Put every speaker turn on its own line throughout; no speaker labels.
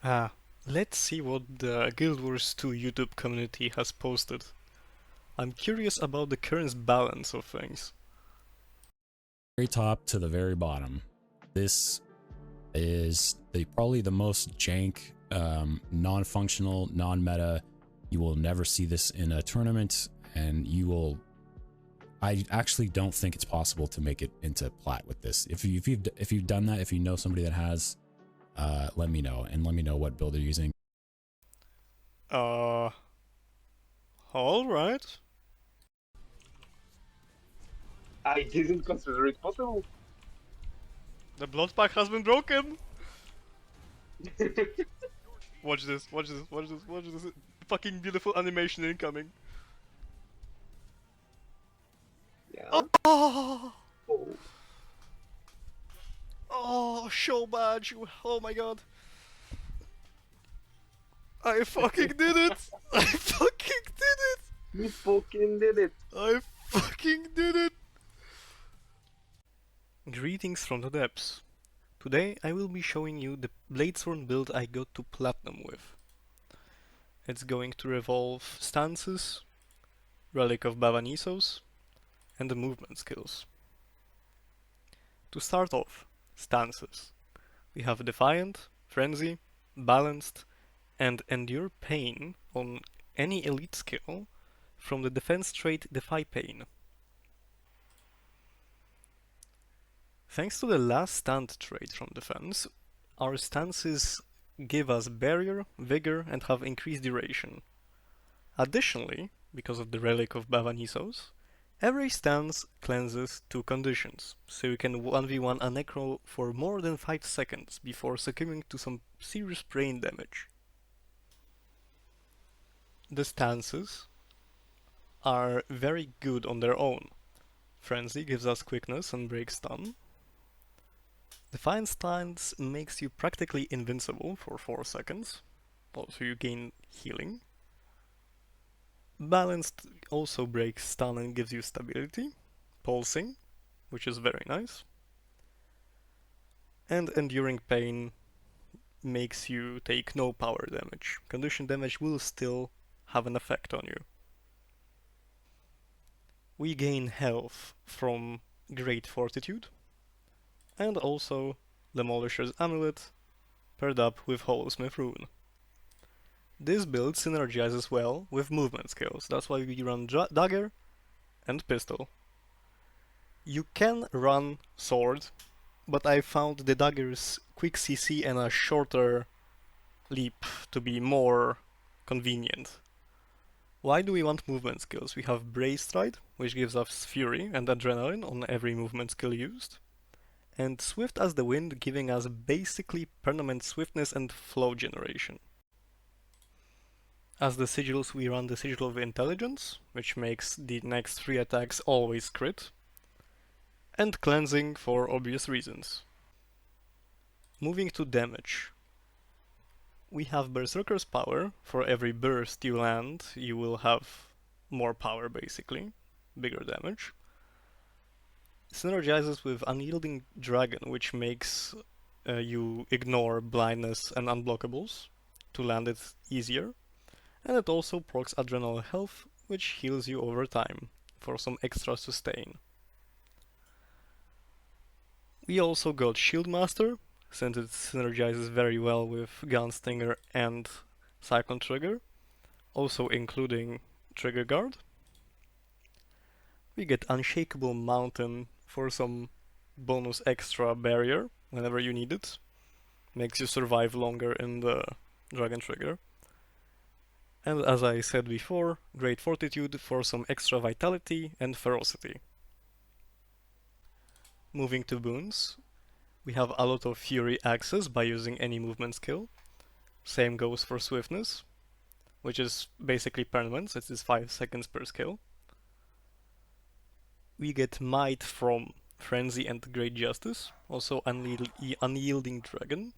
Ah, let's see what the Guild Wars 2 YouTube community has posted. I'm curious about the current balance of things.
Very top to the very bottom. This is probably the most jank, non-functional, non-meta. You will never see this in a tournament, and I actually don't think it's possible to make it into plat with this. If you've done that, if you know somebody that has, let me know, and let me know what build they're using.
Uh, alright.
I didn't consider it possible.
The blood pack has been broken! Watch this, watch this, watch this, watch this. Fucking beautiful animation incoming.
Yeah.
Oh!
Oh.
Oh, show badge! Oh my god. I fucking did it! I fucking did it!
You fucking did it.
I fucking did it! Greetings from the depths. Today I will be showing you the Bladesworn build I got to Platinum with. It's going to revolve stances, Relic of Bavanisos, and the movement skills. To start off, stances. We have Defiant, Frenzy, Balanced, and Endure Pain on any elite skill from the defense trait Defy Pain. Thanks to the last stand trait from defense, our stances give us barrier, vigor, and have increased duration. Additionally, because of the Relic of Bavanisos, every stance cleanses 2 conditions, so you can 1v1 a Necro for more than 5 seconds before succumbing to some serious brain damage. The stances are very good on their own. Frenzy gives us quickness and breaks stun. Defiant stance makes you practically invincible for 4 seconds, also you gain healing. Balanced also breaks stun and gives you stability, pulsing, which is very nice. And Enduring Pain makes you take no power damage. Condition damage will still have an effect on you. We gain health from Great Fortitude, and also Demolisher's Amulet paired up with Holosmith Rune. This build synergizes well with movement skills, that's why we run Dagger and Pistol. You can run Sword, but I found the Dagger's quick CC and a shorter leap to be more convenient. Why do we want movement skills? We have Brace Stride, which gives us Fury and Adrenaline on every movement skill used, and Swift as the Wind, giving us basically permanent swiftness and flow generation. As the sigils, we run the Sigil of Intelligence, which makes the next 3 attacks always crit, and Cleansing for obvious reasons. Moving to damage. We have Berserker's Power. For every burst you land, you will have more power basically, bigger damage. Synergizes with Unyielding Dragon, which makes you ignore blindness and unblockables to land it easier. And it also procs Adrenal Health, which heals you over time for some extra sustain. We also got Shieldmaster, since it synergizes very well with Gunstinger and Cyclone Trigger, also including Trigger Guard. We get Unshakable Mountain for some bonus extra barrier whenever you need it. Makes you survive longer in the Dragon Trigger. And as I said before, Great Fortitude for some extra vitality and ferocity. Moving to boons, we have a lot of Fury access by using any movement skill. Same goes for Swiftness, which is basically permanent, it is 5 seconds per skill. We get Might from Frenzy and Great Justice, also Unyielding Dragon.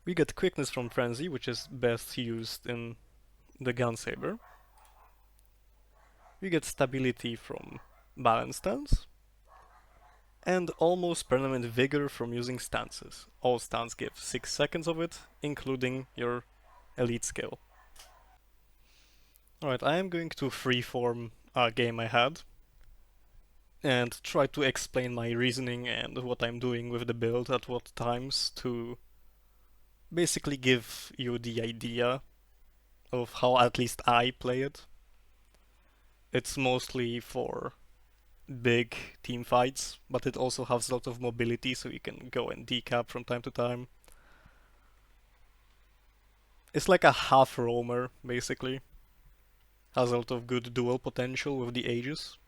We get Quickness from Frenzy, which is best used in the Gunsaber. We get Stability from Balance Stance. and almost permanent vigor from using stances. All stance give 6 seconds of it, including your elite skill. Alright, I am going to freeform a game I had and try to explain my reasoning and what I'm doing with the build at what times to basically give you the idea of how at least I play it. It's mostly for big team fights, but it also has a lot of mobility, so you can go and decap from time to time. It's like a half roamer, basically. Has a lot of good dual potential with the Aegis.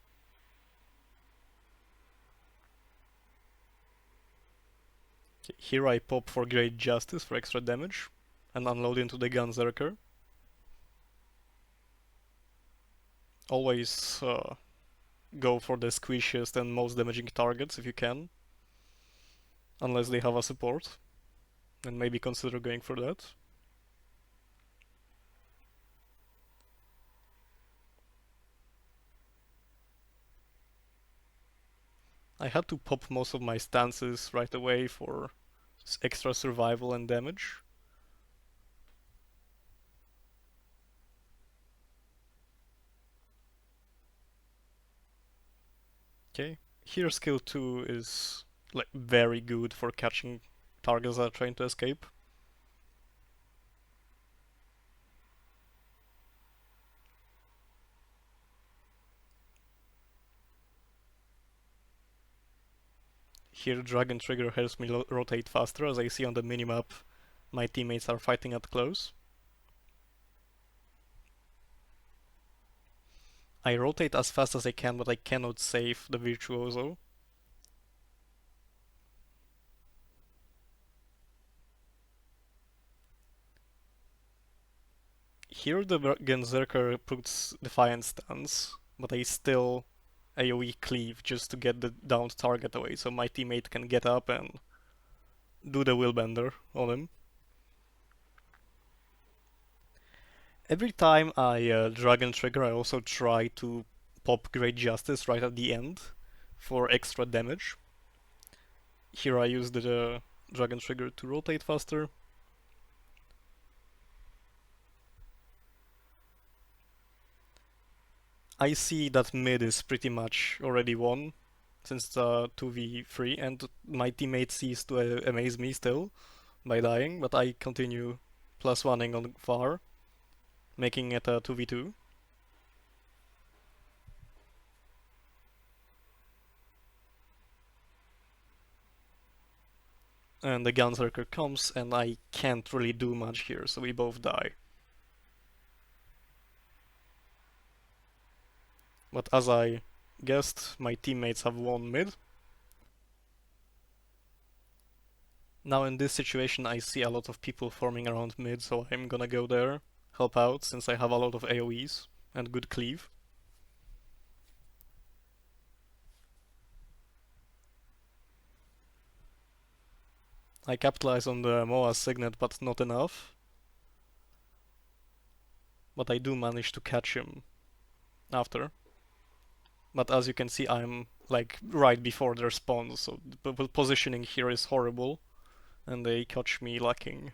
Here I pop for Great Justice for extra damage, and unload into the Gunzerker. Always go for the squishiest and most damaging targets if you can. Unless they have a support. And maybe consider going for that. I had to pop most of my stances right away for extra survival and damage. Okay, here skill 2 is like very good for catching targets that are trying to escape. Here Dragon Trigger helps me rotate faster, as I see on the minimap my teammates are fighting at close. I rotate as fast as I can, but I cannot save the Virtuoso. Here the Genzerker puts Defiant stance, but I still AoE cleave just to get the downed target away, so my teammate can get up and do the Willbender on him. Every time I Dragon Trigger, I also try to pop Great Justice right at the end for extra damage. Here I use the Dragon Trigger to rotate faster. I see that mid is pretty much already won, since it's a 2v3, and my teammate sees to amaze me still by dying, but I continue +1ing on far, making it a 2v2. And the Gunzerker comes, and I can't really do much here, so we both die. But as I guessed, my teammates have won mid. Now in this situation I see a lot of people forming around mid, so I'm gonna go there, help out, since I have a lot of AoEs and good cleave. I capitalize on the Moa's Signet, but not enough. But I do manage to catch him after. But as you can see, I'm like right before their spawn, so the positioning here is horrible, and they catch me lacking.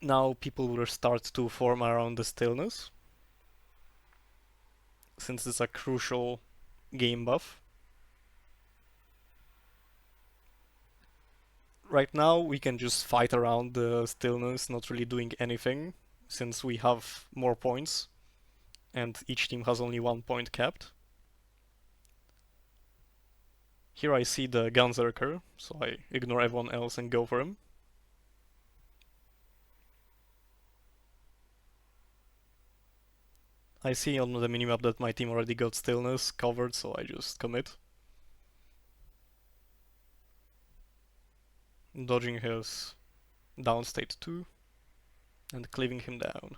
Now people will start to form around the stillness, since it's a crucial game buff. Right now we can just fight around the stillness, not really doing anything, since we have more points, and each team has only 1 point capped. Here I see the Gunzerker, so I ignore everyone else and go for him. I see on the minimap that my team already got stillness covered, so I just commit. Dodging his down state 2 and cleaving him down.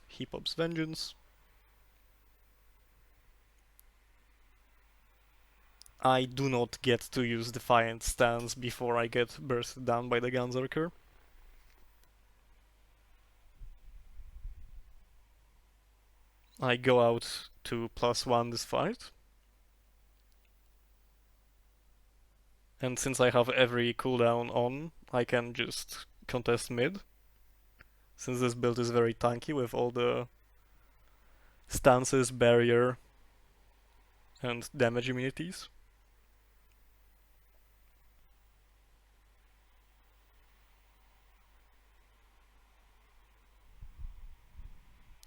He pops Vengeance. I do not get to use Defiant stance before I get bursted down by the Gunzerker. I go out to +1 this fight. And since I have every cooldown on, I can just contest mid. Since this build is very tanky with all the stances, barrier, and damage immunities.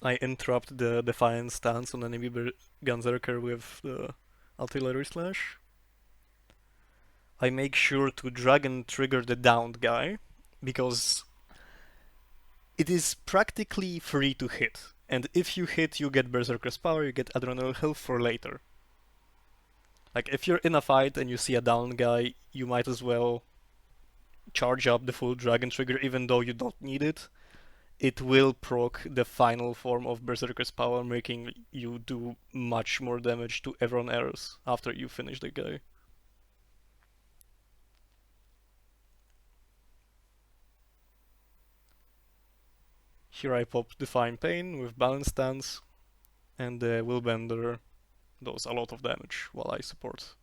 I interrupt the Defiant stance on enemy Gunzerker with the Artillery Slash. I make sure to drag and trigger the downed guy, because it is practically free to hit. And if you hit, you get Berserker's power, you get Adrenal Health for later. Like, if you're in a fight and you see a downed guy, you might as well charge up the full Dragon Trigger even though you don't need it. It will proc the final form of Berserker's power, making you do much more damage to everyone else after you finish the guy. Here I pop Define Pain with Balance Stance, and the Willbender does a lot of damage while I support.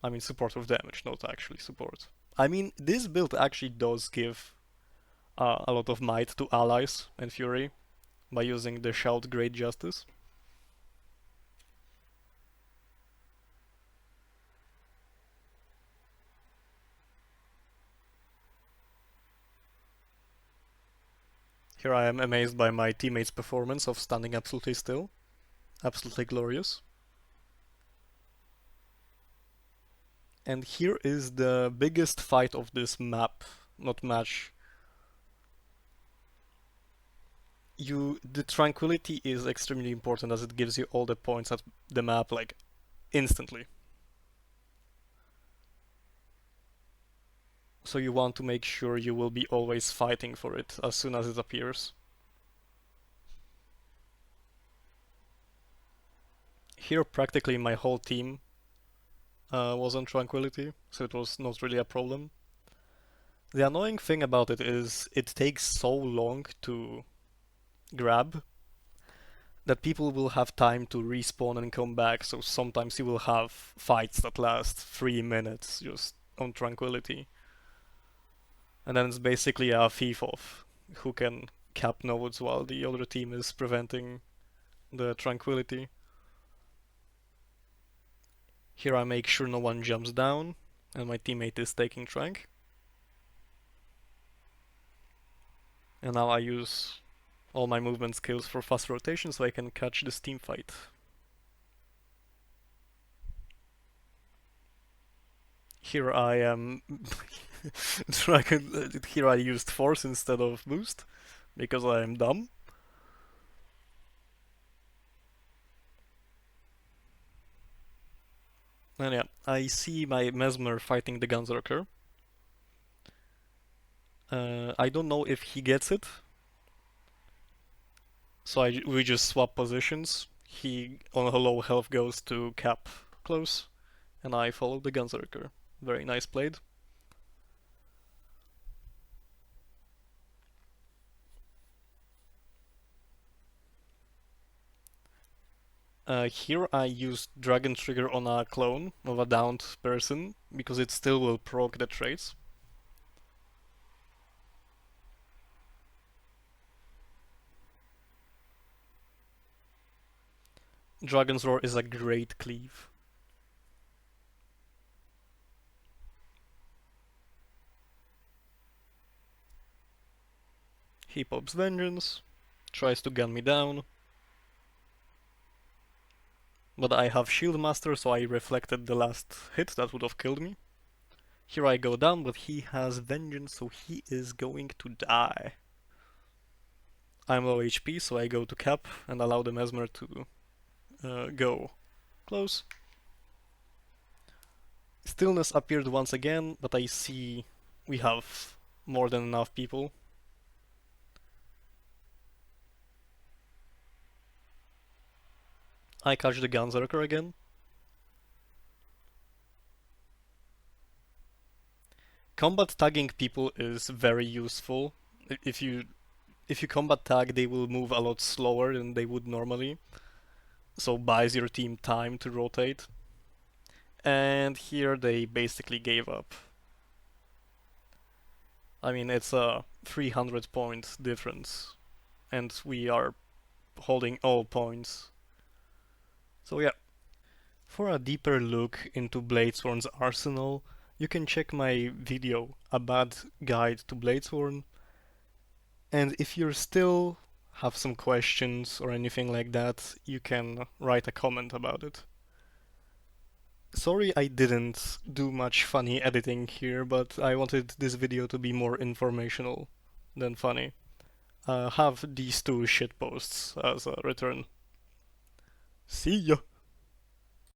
I mean support with damage, not actually support. I mean, this build actually does give a lot of might to allies and Fury by using the Shout Great Justice. Here I am amazed by my teammates' performance of standing absolutely still. Absolutely glorious. And here is the biggest fight of this map, not match. The tranquility is extremely important as it gives you all the points at the map like instantly. So you want to make sure you will be always fighting for it as soon as it appears. Here practically my whole team was on tranquility, so it was not really a problem. The annoying thing about it is it takes so long to grab that people will have time to respawn and come back, so sometimes you will have fights that last 3 minutes just on tranquility. And then it's basically a thief-off who can cap nodes while the other team is preventing the tranquility. Here I make sure no one jumps down and my teammate is taking trank. And now I use all my movement skills for fast rotation so I can catch this team fight. Here I am here I used force instead of boost because I am dumb. And yeah, I see my Mesmer fighting the Gunzerker. I don't know if he gets it, so we just swap positions. He on a low health goes to cap close, and I follow the Gunzerker. Very nice played. Here I used Dragon Trigger on a clone of a downed person, because it still will proc the traits. Dragon's Roar is a great cleave. He pops Vengeance, tries to gun me down, but I have Shield Master, so I reflected the last hit that would have killed me. Here I go down, but he has Vengeance, so he is going to die. I'm low HP, so I go to cap and allow the Mesmer to go close. Stillness appeared once again, but I see we have more than enough people. I catch the Gunzerker again. Combat tagging people is very useful if you if you combat tag, they will move a lot slower than they would normally, so buys your team time to rotate. And here they basically gave up. I mean, it's a 300 point difference, and we are holding all points. So yeah. For a deeper look into Bladesworn's arsenal, you can check my video, A Bad Guide to Bladesworn. And if you still have some questions or anything like that, you can write a comment about it. Sorry I didn't do much funny editing here, but I wanted this video to be more informational than funny. Have these two shitposts as a return. See ya!